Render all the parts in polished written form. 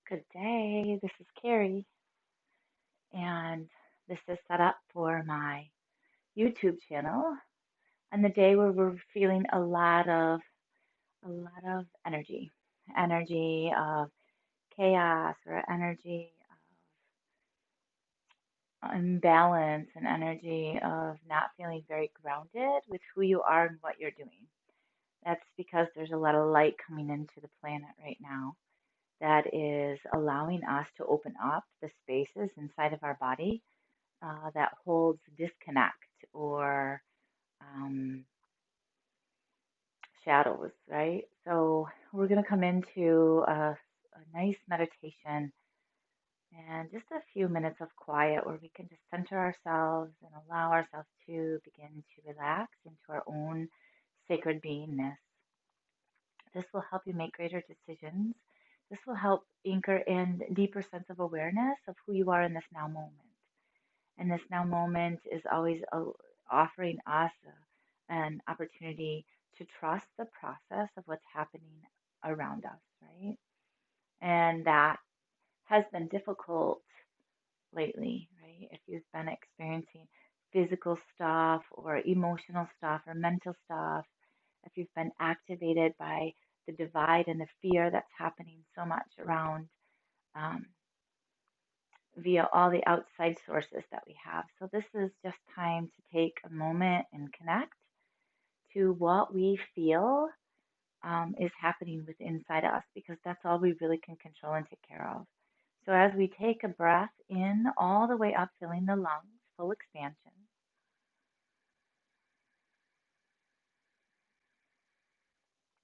Good day. This is Carrie, and this is set up for my YouTube channel on the day where we're feeling a lot of energy of chaos or energy of imbalance and energy of not feeling very grounded with who you are and what you're doing. That's because there's a lot of light coming into the planet right now that is allowing us to open up the spaces inside of our body that holds disconnect or um, shadows, right? So we're going to come into a nice meditation and just a few minutes of quiet where we can just center ourselves and allow ourselves to begin to relax into our own sacred beingness. This will help you make greater decisions. This will help anchor in deeper sense of awareness of who you are in this now moment. And this now moment is always offering us an opportunity to trust the process of what's happening around us, right? And that has been difficult lately, right? If you've been experiencing physical stuff or emotional stuff or mental stuff, if you've been activated by the divide and the fear that's happening so much around um, via all the outside sources that we have. So, this is just time to take a moment and connect to what we feel is happening with inside us because that's all we really can control and take care of. So, as we take a breath in all the way up, filling the lungs, full expansion,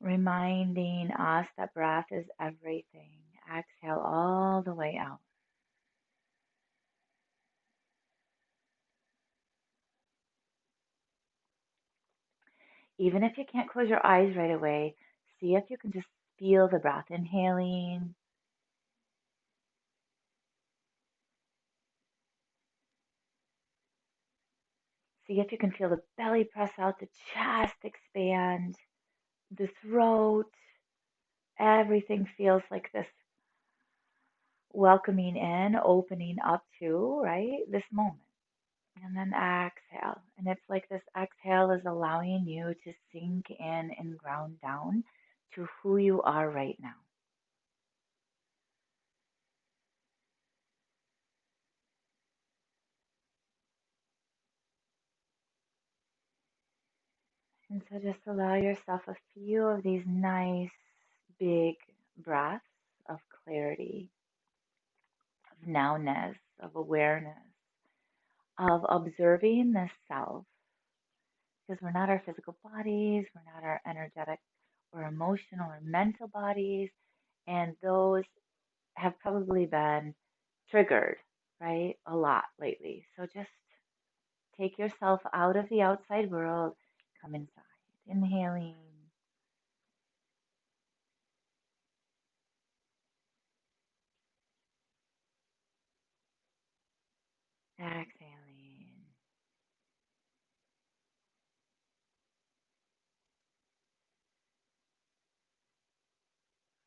reminding us that breath is everything. Exhale all the way out. Even if you can't close your eyes right away, see if you can just feel the breath inhaling. See if you can feel the belly press out, the chest expand, the throat. Everything feels like this welcoming in, opening up to, right? This moment. And then exhale. And it's like this exhale is allowing you to sink in and ground down to who you are right now. And so just allow yourself a few of these nice, big breaths of clarity, of nowness, of awareness, of observing the self, because we're not our physical bodies, we're not our energetic or emotional or mental bodies, and those have probably been triggered, right, a lot lately. So just take yourself out of the outside world, come inside, inhaling, exhaling.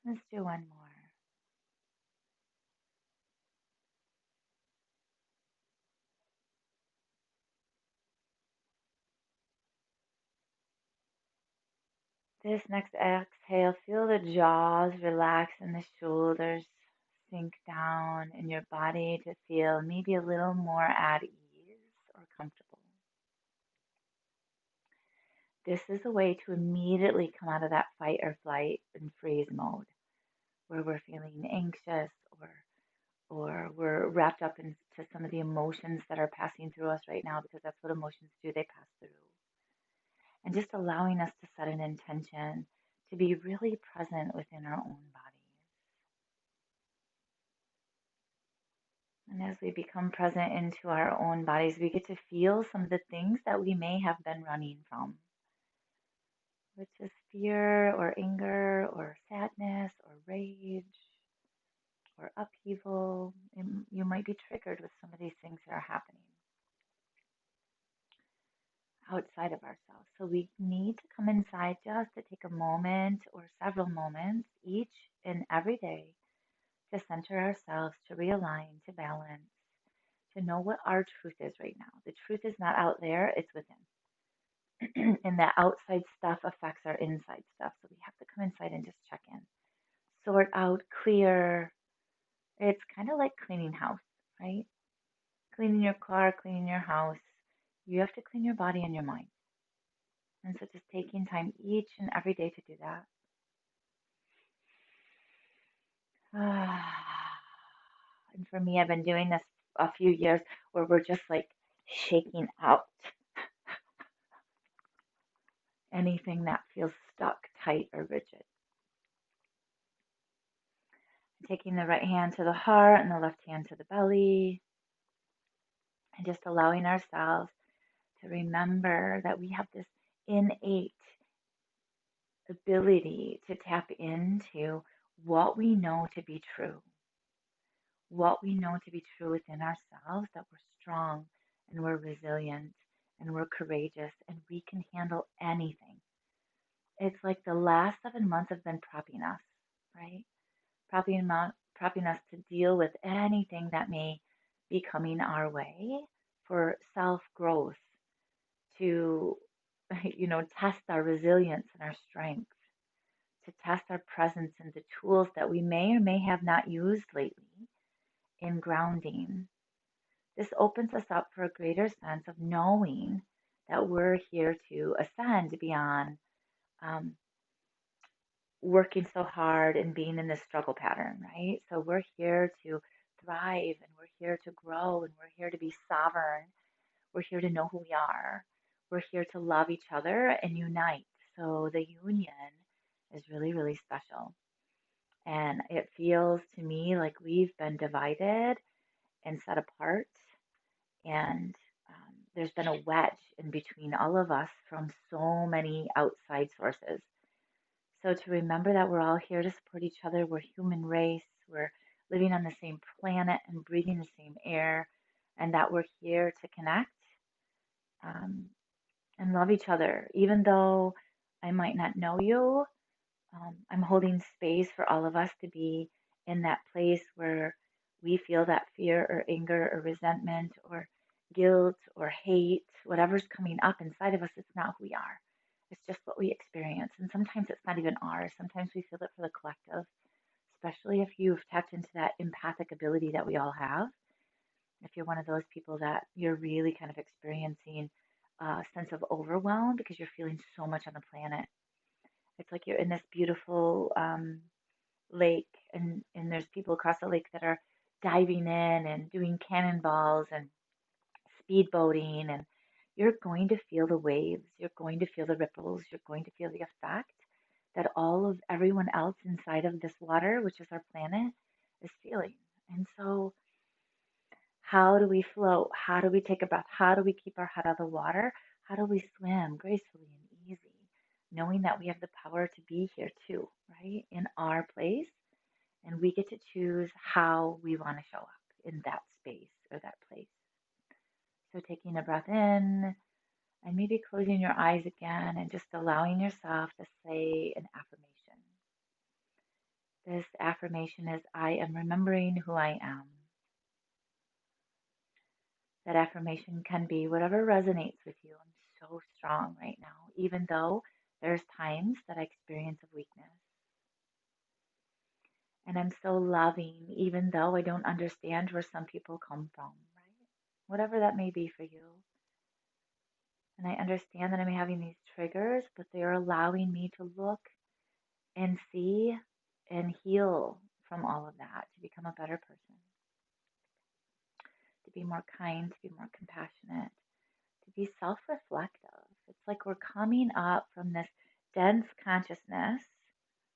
Let's do one more. This next exhale, feel the jaws relax and the shoulders sink down in your body to feel maybe a little more at ease or comfortable. This is a way to immediately come out of that fight or flight and freeze mode where we're feeling anxious or we're wrapped up into some of the emotions that are passing through us right now because that's what emotions do, they pass through. And just allowing us to set an intention to be really present within our own bodies. And as we become present into our own bodies, we get to feel some of the things that we may have been running from, which is fear or anger or sadness or rage or upheaval. And you might be triggered with some of these things that are happening outside of ourselves. So we need to come inside just to take a moment or several moments each and every day to center ourselves, to realign, to balance, to know what our truth is right now. The truth is not out there, it's within. And that outside stuff affects our inside stuff. So we have to come inside and just check in, sort out, clear. It's kind of like cleaning house, right? Cleaning your car, cleaning your house. You have to clean your body and your mind. And so just taking time each and every day to do that. And for me, I've been doing this a few years where we're just like shaking out anything that feels stuck, tight, or rigid. Taking the right hand to the heart and the left hand to the belly, and just allowing ourselves to remember that we have this innate ability to tap into what we know to be true, what we know to be true within ourselves, that we're strong and we're resilient and we're courageous and we can handle anything. It's like the last 7 months have been prepping us, right? Prepping us to deal with anything that may be coming our way for self growth, to, test our resilience and our strength, to test our presence and the tools that we may or may have not used lately in grounding. This opens us up for a greater sense of knowing that we're here to ascend beyond um, working so hard and being in this struggle pattern, right? So we're here to thrive and we're here to grow and we're here to be sovereign. We're here to know who we are. We're here to love each other and unite. So the union is really, really special. And it feels to me like we've been divided and set apart. And there's been a wedge in between all of us from so many outside sources. So to remember that we're all here to support each other, we're human race, we're living on the same planet and breathing the same air, and that we're here to connect um, and love each other. Even though I might not know you, I'm holding space for all of us to be in that place where we feel that fear or anger or resentment or guilt or hate, whatever's coming up inside of us, it's not who we are. It's just what we experience. And sometimes it's not even ours. Sometimes we feel it for the collective, especially if you've tapped into that empathic ability that we all have. If you're one of those people that you're really kind of experiencing a sense of overwhelm because you're feeling so much on the planet. It's like you're in this beautiful lake, and there's people across the lake that are diving in and doing cannonballs and speedboating, and you're going to feel the waves, you're going to feel the ripples, you're going to feel the effect that all of everyone else inside of this water, which is our planet, is feeling. And so, how do we float? How do we take a breath? How do we keep our head out of the water? How do we swim gracefully and easy, knowing that we have the power to be here too, right? In our place, and we get to choose how we want to show up in that space or that place. So, taking a breath in and maybe closing your eyes again and just allowing yourself to say an affirmation. This affirmation is, I am remembering who I am. That affirmation can be whatever resonates with you. I'm so strong right now, even though there's times that I experience of weakness. And I'm so loving, even though I don't understand where some people come from, right? Whatever that may be for you. And I understand that I'm having these triggers, but they are allowing me to look and see and heal from all of that to become a better person, to be more kind, to be more compassionate, to be self reflective. It's like we're coming up from this dense consciousness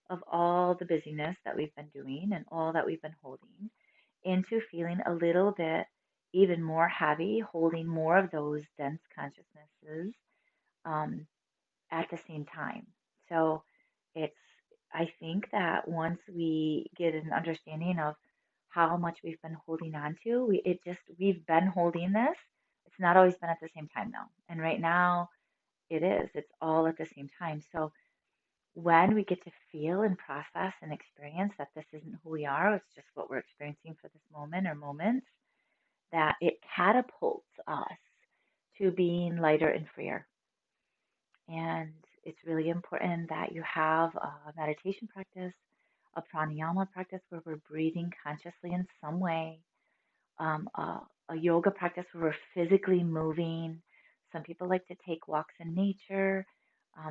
of all the busyness that we've been doing and all that we've been holding into feeling a little bit even more heavy, holding more of those dense consciousnesses um, at the same time. So it's, I think that once we get an understanding of how much we've been holding on to, we've been holding this. It's not always been at the same time though. And right now it is, it's all at the same time. So when we get to feel and process and experience that this isn't who we are, it's just what we're experiencing for this moment or moments, that it catapults us to being lighter and freer. And it's really important that you have a meditation practice, a pranayama practice where we're breathing consciously in some way, a yoga practice where we're physically moving. Some people like to take walks in nature.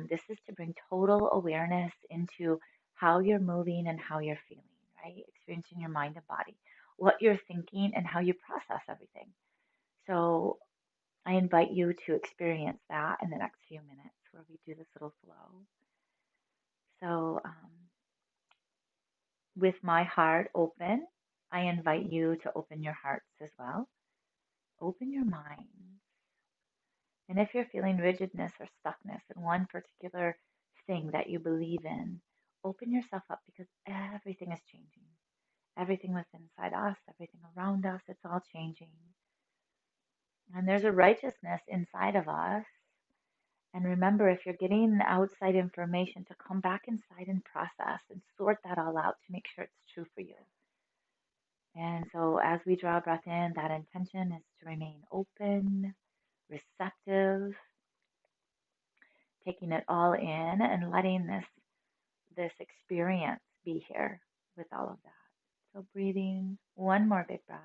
This is to bring total awareness into how you're moving and how you're feeling, right? Experiencing your mind and body, what you're thinking, and how you process everything. So I invite you to experience that in the next few minutes where we do this little flow. So, with my heart open, I invite you to open your hearts as well. Open your minds. And if you're feeling rigidness or stuckness in one particular thing that you believe in, open yourself up because everything is changing. Everything within inside us, everything around us, it's all changing. And there's a righteousness inside of us. And remember, if you're getting outside information, to come back inside and process and sort that all out to make sure it's true for you. And so as we draw a breath in, that intention is to remain open, receptive, taking it all in and letting this experience be here with all of that. So breathing, one more big breath.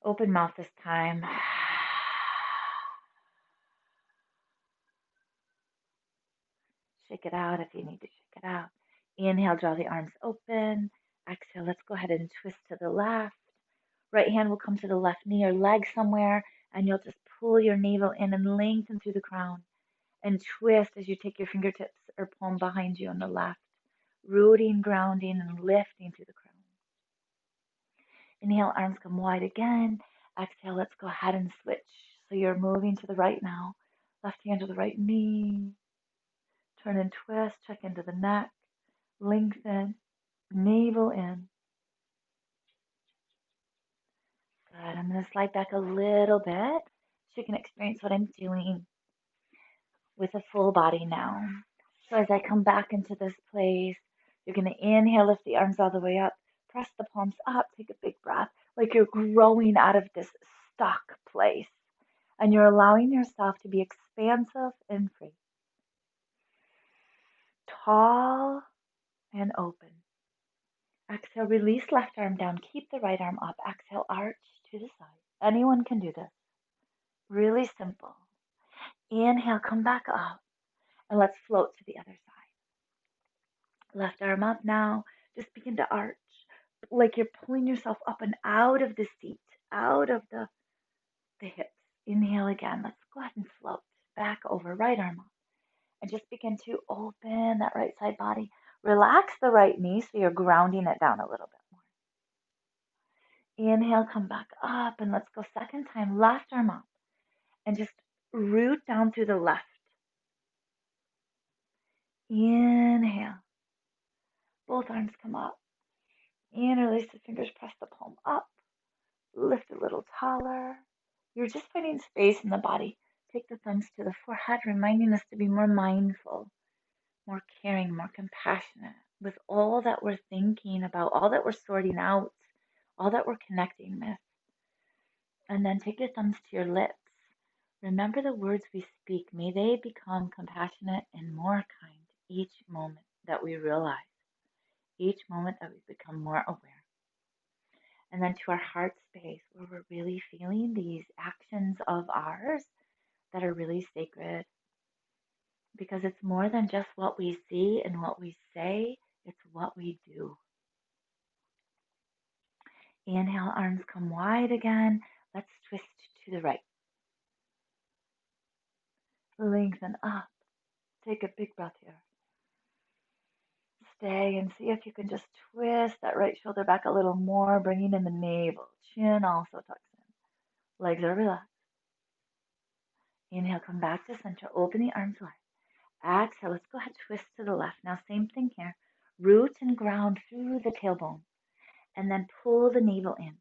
Open mouth this time. Shake it out if you need to shake it out. Inhale, draw the arms open. Exhale, let's go ahead and twist to the left. Right hand will come to the left knee or leg somewhere, and you'll just pull your navel in and lengthen through the crown and twist as you take your fingertips or palm behind you on the left, rooting, grounding, and lifting through the crown. Inhale, arms come wide again. Exhale, let's go ahead and switch. So you're moving to the right now. Left hand to the right knee. Turn and twist, check into the neck. Lengthen, navel in. Good. I'm going to slide back a little bit so you can experience what I'm doing with a full body now. So as I come back into this place, you're going to inhale, lift the arms all the way up, press the palms up, take a big breath, like you're growing out of this stuck place. And you're allowing yourself to be expansive and free. Tall and open. Exhale, release left arm down, keep the right arm up. Exhale, arch to the side. Anyone can do this. Really simple. Inhale, come back up, and let's float to the other side. Left arm up now. Just begin to arch, like you're pulling yourself up and out of the seat, out of the hips. Inhale again. Let's go ahead and float back over. Right arm up. And just begin to open that right side body. Relax the right knee so you're grounding it down a little bit more. Inhale, come back up, and let's go second time. Left arm up. And just root down through the left. Inhale. Both arms come up. And release the fingers, press the palm up. Lift a little taller. You're just finding space in the body. Take the thumbs to the forehead, reminding us to be more mindful, more caring, more compassionate with all that we're thinking about, all that we're sorting out, all that we're connecting with. And then take your thumbs to your lips. Remember the words we speak. May they become compassionate and more kind each moment that we realize, each moment that we become more aware. And then to our heart space where we're really feeling these actions of ours that are really sacred. Because it's more than just what we see and what we say, it's what we do. Inhale, arms come wide again. Let's twist to the right. Lengthen up. Take a big breath here. Stay and see if you can just twist that right shoulder back a little more, bringing in the navel. Chin also tucks in. Legs are relaxed. Inhale, come back to center. Open the arms wide. Exhale, let's go ahead, twist to the left. Now, same thing here. Root and ground through the tailbone. And then pull the navel in.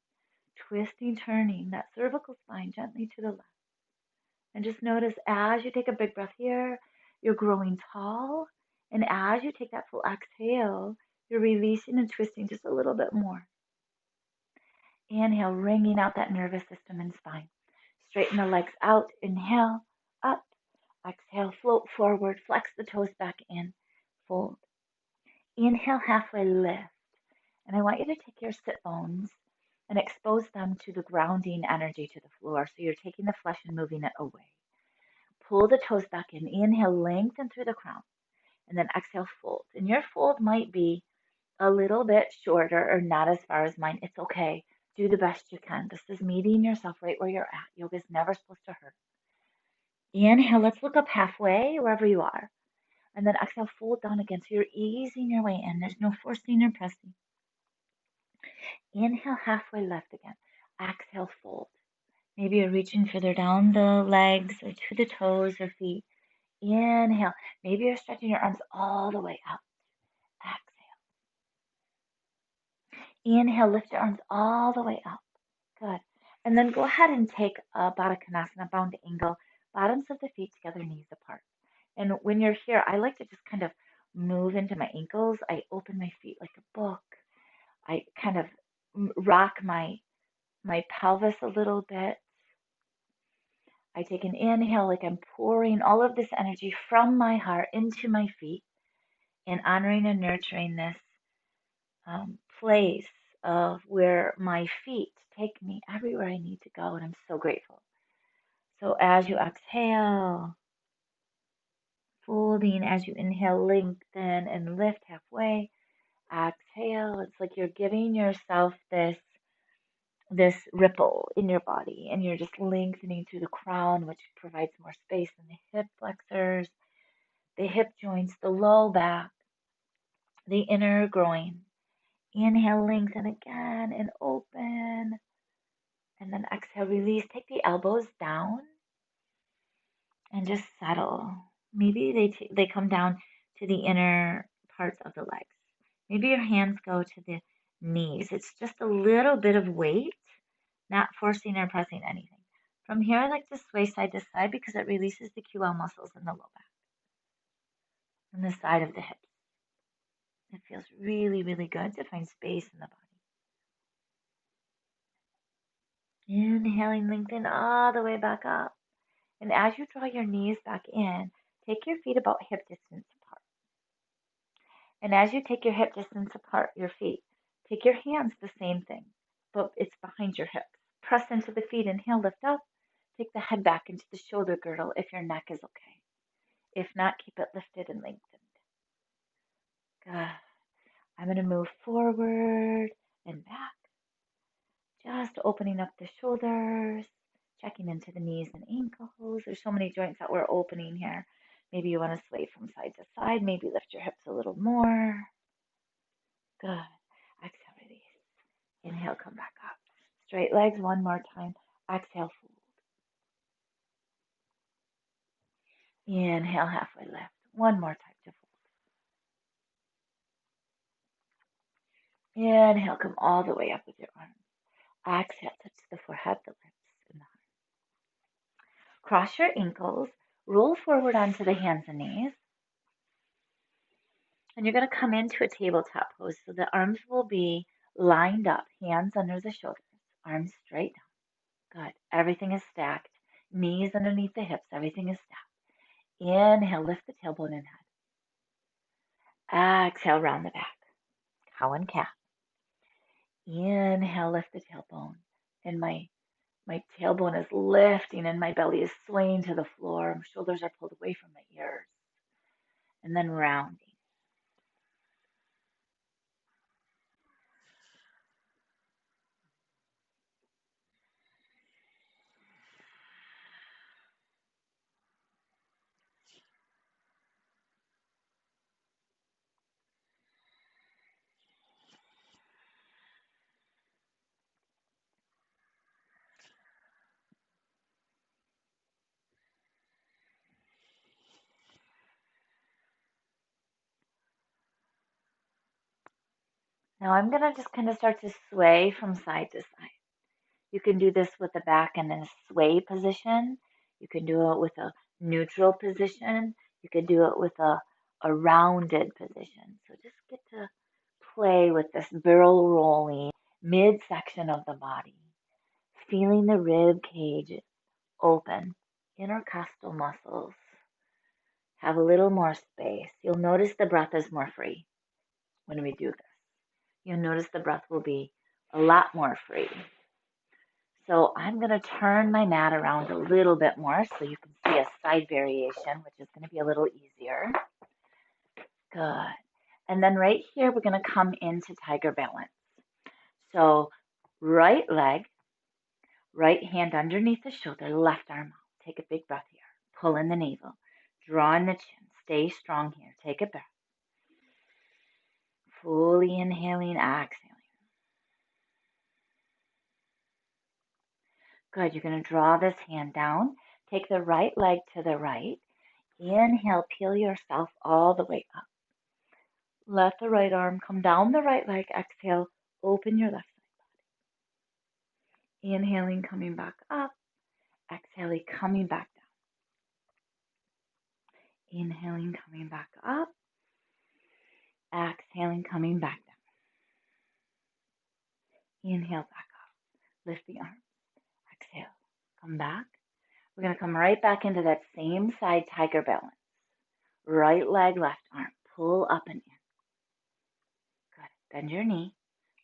Twisting, turning that cervical spine gently to the left. And just notice as you take a big breath here, you're growing tall. And as you take that full exhale, you're releasing and twisting just a little bit more. Inhale, wringing out that nervous system and spine. Straighten the legs out. Inhale, up. Exhale, float forward. Flex the toes back in. Fold. Inhale, halfway lift. And I want you to take your sit bones and expose them to the grounding energy to the floor. So you're taking the flesh and moving it away. Pull the toes back in. Inhale, lengthen through the crown. And then exhale, fold. And your fold might be a little bit shorter or not as far as mine. It's okay. Do the best you can. This is meeting yourself right where you're at. Yoga is never supposed to hurt. Inhale, let's look up halfway, wherever you are. And then exhale, fold down again. So you're easing your way in. There's no forcing or pressing. Inhale, halfway left again. Exhale, fold. Maybe you're reaching further down the legs or to the toes or feet. Inhale. Maybe you're stretching your arms all the way out. Exhale. Inhale, lift your arms all the way up. Good. And then go ahead and take a Baddha Konasana, bound angle, bottoms of the feet together, knees apart. And when you're here, I like to just kind of move into my ankles. I open my feet like a book. I kind of rock my pelvis a little bit. I take an inhale like I'm pouring all of this energy from my heart into my feet and honoring and nurturing this place of where my feet take me everywhere I need to go. And I'm so grateful. So as you exhale, folding, as you inhale, lengthen and lift halfway. Exhale. It's like you're giving yourself this ripple in your body, and you're just lengthening through the crown, which provides more space in the hip flexors, the hip joints, the low back, the inner groin. Inhale, lengthen again and open. And then exhale, release. Take the elbows down and just settle. Maybe they come down to the inner parts of the legs. Maybe your hands go to the knees. It's just a little bit of weight, not forcing or pressing anything. From here, I like to sway side to side because it releases the QL muscles in the low back and the side of the hips. It feels really, really good to find space in the body. Inhaling, lengthen all the way back up. And as you draw your knees back in, take your feet about hip distance apart. And as you take your hip distance apart, your feet, take your hands the same thing, but it's behind your hips. Press into the feet, inhale, lift up. Take the head back into the shoulder girdle if your neck is okay. If not, keep it lifted and lengthened. Good. I'm going to move forward and back. Just opening up the shoulders, checking into the knees and ankles. There's so many joints that we're opening here. Maybe you want to sway from side to side. Maybe lift your hips a little more. Good. Exhale, release. Inhale, come back up. Straight legs one more time. Exhale, fold. Inhale, halfway lift. One more time to fold. Inhale, come all the way up with your arms. Exhale, touch the forehead, the lips, and the heart. Cross your ankles. Roll forward onto the hands and knees. And you're going to come into a tabletop pose. So the arms will be lined up, hands under the shoulders, arms straight down. Good. Everything is stacked. Knees underneath the hips. Everything is stacked. Inhale, lift the tailbone and head. Exhale, round the back. Cow and cat. Inhale, lift the tailbone. And my tailbone is lifting and my belly is swaying to the floor. My shoulders are pulled away from my ears. And then rounding. Now I'm going to just kind of start to sway from side to side. You can do this with the back in a sway position. You can do it with a neutral position. You can do it with a rounded position. So just get to play with this barrel rolling midsection of the body, feeling the rib cage open, intercostal muscles have a little more space. You'll notice the breath is more free when we do this. You'll notice the breath will be a lot more free. So I'm going to turn my mat around a little bit more so you can see a side variation, which is going to be a little easier. Good. And then right here, we're going to come into tiger balance. So right leg, right hand underneath the shoulder, left arm out. Take a big breath here. Pull in the navel. Draw in the chin. Stay strong here. Take a breath. Fully inhaling, exhaling. Good. You're going to draw this hand down. Take the right leg to the right. Inhale, peel yourself all the way up. Let the right arm come down the right leg. Exhale, open your left side. Inhaling, coming back up. Exhaling, coming back down. Inhaling, coming back up. Exhaling, coming back down. Inhale, back up. Lift the arm. Exhale, come back. We're going to come right back into that same side tiger balance. Right leg, left arm. Pull up and in. Good. Bend your knee.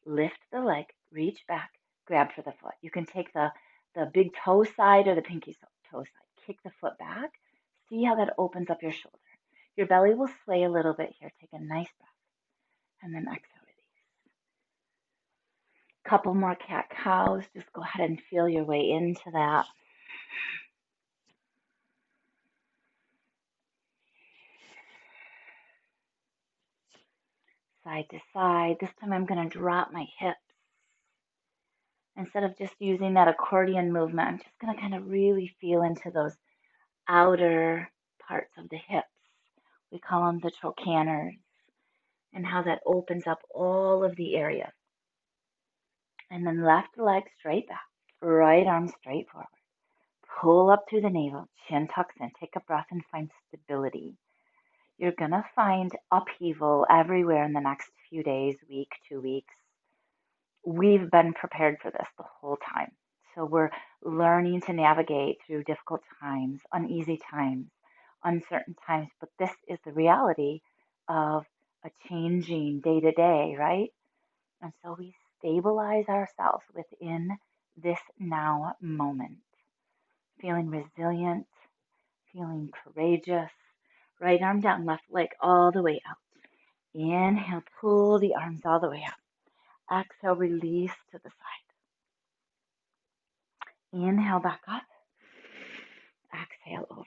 Lift the leg. Reach back. Grab for the foot. You can take the big toe side or the pinky toe side. Kick the foot back. See how that opens up your shoulder. Your belly will sway a little bit here. Take a nice breath. And then exhale, release. Couple more cat-cows. Just go ahead and feel your way into that. Side to side. This time I'm going to drop my hips. Instead of just using that accordion movement, I'm just going to kind of really feel into those outer parts of the hips. We call them the trocaners, and how that opens up all of the areas. And then left leg straight back, right arm straight forward. Pull up through the navel, chin tucks in. Take a breath and find stability. You're going to find upheaval everywhere in the next few days, week, 2 weeks. We've been prepared for this the whole time. So we're learning to navigate through difficult times, uneasy times, uncertain times. But this is the reality of a changing day to day, right? And so we stabilize ourselves within this now moment, feeling resilient, feeling courageous. Right arm down, left leg all the way out. Inhale, pull the arms all the way out. Exhale, release to the side. Inhale back up. Exhale over.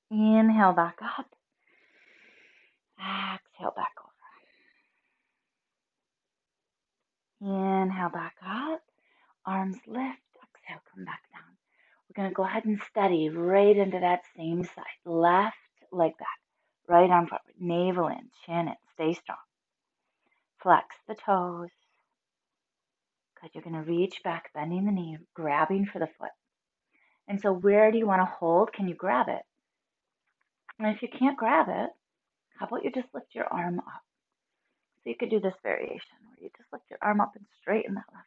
Inhale back up. Exhale back over. Inhale back up. Arms lift. Exhale, come back down. We're going to go ahead and steady right into that same side. Left leg back. Right arm forward. Navel in. Chin in. Stay strong. Flex the toes. Good. You're going to reach back, bending the knee, grabbing for the foot. And so where do you want to hold? Can you grab it? And if you can't grab it, how about you just lift your arm up? So you could do this variation where you just lift your arm up and straighten that left leg.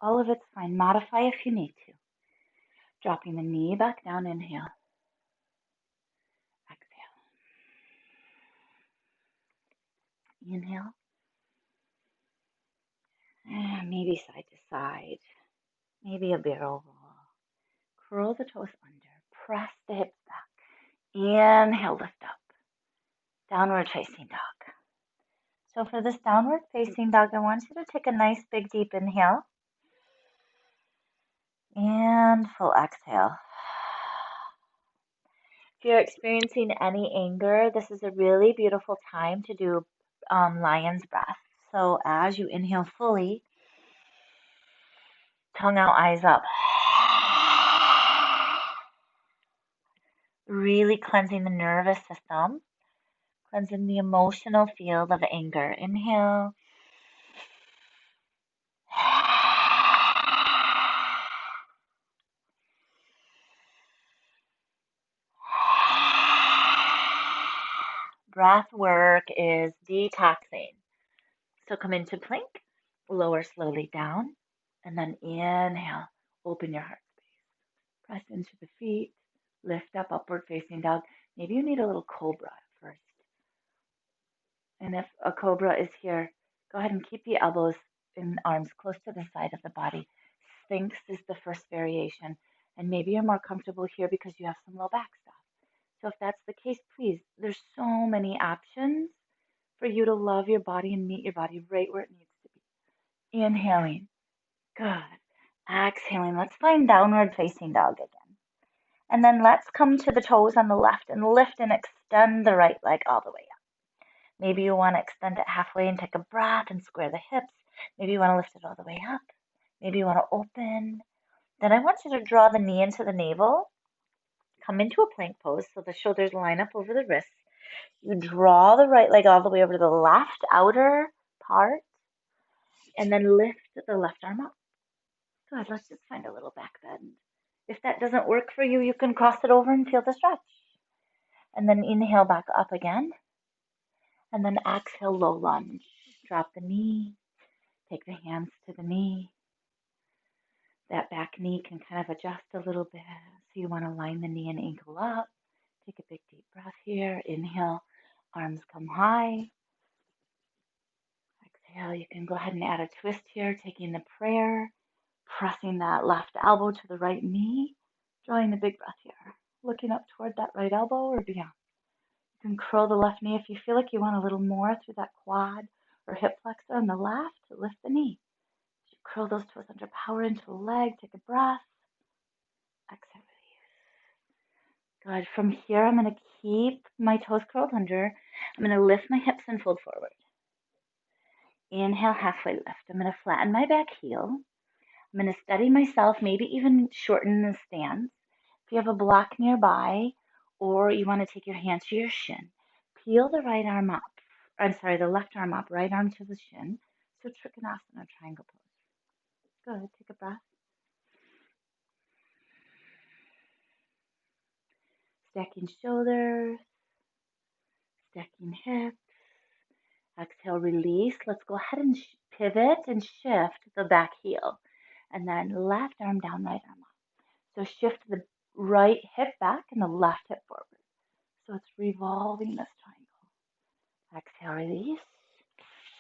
All of it's fine. Modify if you need to. Dropping the knee back down. Inhale. Exhale. Inhale. And maybe side to side. Maybe a barrel roll. Curl the toes under. Press the hips back. Inhale, lift up. Downward facing dog. So for this downward facing dog, I want you to take a nice big deep inhale. And full exhale. If you're experiencing any anger, this is a really beautiful time to do lion's breath. So as you inhale fully, tongue out, eyes up. Really cleansing the nervous system, cleansing the emotional field of anger. Inhale. breath work is detoxing. So come into plank, lower slowly down, and then inhale, open your heart space. Press into the feet, lift up, upward facing dog. Maybe you need a little cobra first. And if a cobra is here, go ahead and keep the elbows and arms close to the side of the body. Sphinx is the first variation. And maybe you're more comfortable here because you have some low back stuff. So if that's the case, please, there's so many options for you to love your body and meet your body right where it needs to be. Inhaling. Good. Exhaling. Let's find downward facing dog again. And then let's come to the toes on the left and lift and extend the right leg all the way up. Maybe you want to extend it halfway and take a breath and square the hips. Maybe you want to lift it all the way up. Maybe you want to open. Then I want you to draw the knee into the navel. Come into a plank pose so the shoulders line up over the wrists. You draw the right leg all the way over to the left outer part and then lift the left arm up. Good. Let's just find a little back bend. If that doesn't work for you, you can cross it over and feel the stretch. And then inhale back up again. And then exhale, low lunge. Drop the knee. Take the hands to the knee. That back knee can kind of adjust a little bit. So you want to line the knee and ankle up. Take a big deep breath here. Inhale, arms come high. Exhale, you can go ahead and add a twist here, taking the prayer, pressing that left elbow to the right knee, drawing a big breath here, looking up toward that right elbow or beyond. You can curl the left knee if you feel like you want a little more through that quad or hip flexor on the left to lift the knee. You curl those toes under power into the leg, take a breath. Exhale, release. Good. From here, I'm going to keep my toes curled under. I'm going to lift my hips and fold forward. Inhale, halfway lift. I'm going to flatten my back heel. I'm going to steady myself, maybe even shorten the stance. If you have a block nearby, or you want to take your hand to your shin, peel the right arm up. The left arm up, right arm to the shin. So Trikonasana, triangle pose. Good. Take a breath. Stacking shoulders, stacking hips. Exhale, release. Let's go ahead and pivot and shift the back heel. And then left arm down, right arm up. So shift the right hip back and the left hip forward. So it's revolving this triangle. Exhale, release.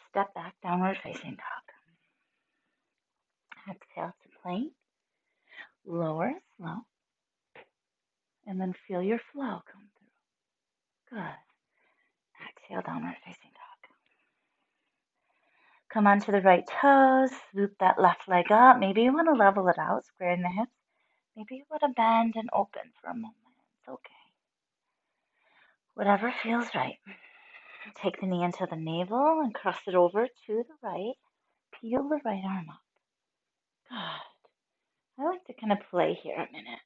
Step back, downward facing dog. Exhale to plank. Lower, slow. And then feel your flow come through. Good. Exhale, downward facing dog. Come onto the right toes. Loop that left leg up. Maybe you want to level it out, squaring the hips. Maybe you want to bend and open for a moment. It's okay. Whatever feels right. Take the knee into the navel and cross it over to the right. Peel the right arm up. Good. I like to kind of play here a minute.